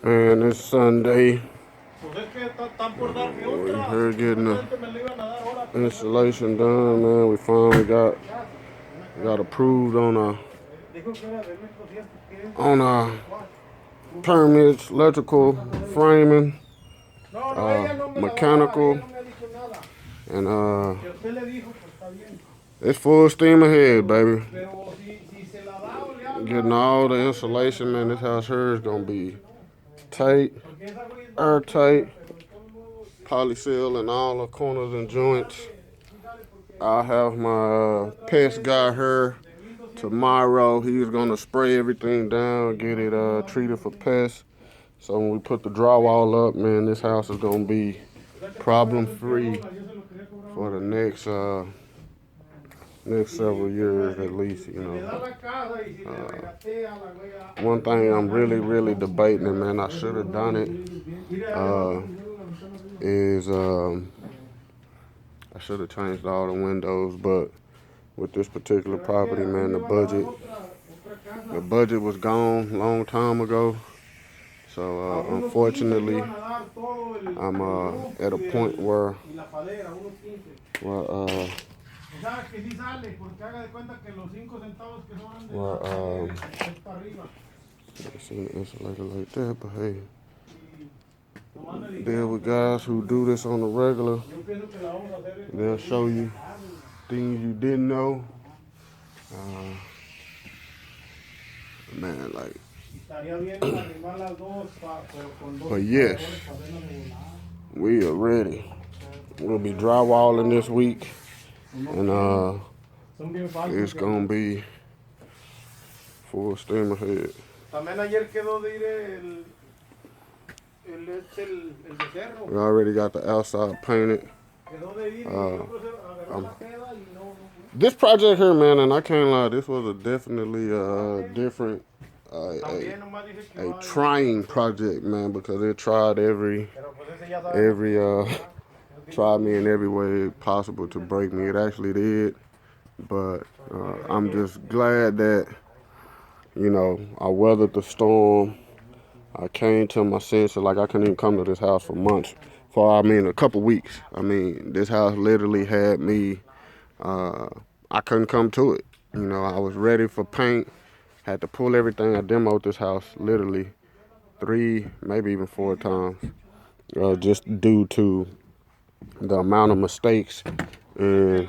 And it's Sunday. We're here getting the installation done, man. We finally got approved on our permits, electrical, framing, mechanical, and it's full steam ahead, baby. Getting all the insulation, man. This house here is gonna be tight, airtight, polyseal in all the corners and joints. I have my pest guy here tomorrow. He's gonna spray everything down, get it treated for pests. So when we put the drywall up, man, this house is gonna be problem free for the next several years at least, you know. One thing I'm really debating, man, I should have done it, is I should have changed all the windows, but with this particular property, man, the budget was gone a long time ago. So unfortunately, I'm at a point where I've seen the insulator like that, but hey, deal with guys who do this on the regular. They'll show you things you didn't know. Man, like, but yes, we are ready. We'll be drywalling this week, and it's gonna be full steam ahead. We already got the outside painted. This project here, man, and I can't lie, this was definitely different, a trying project, man, because it tried tried me in every way possible to break me. It actually did, but I'm just glad that, you know, I weathered the storm. I came to my senses. Like, I couldn't even come to this house for months. A couple weeks. I mean, this house literally had me, I couldn't come to it. You know, I was ready for paint. Had to pull everything. I demoed this house literally 3, maybe even 4 times, just due to the amount of mistakes and,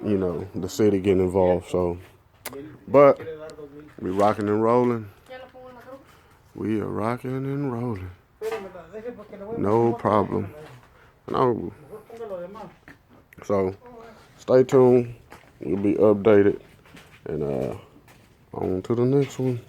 you know, the city getting involved. So, but we rocking and rolling. We are rocking and rolling. No problem. No. So, stay tuned. We'll be updated. And on to the next one.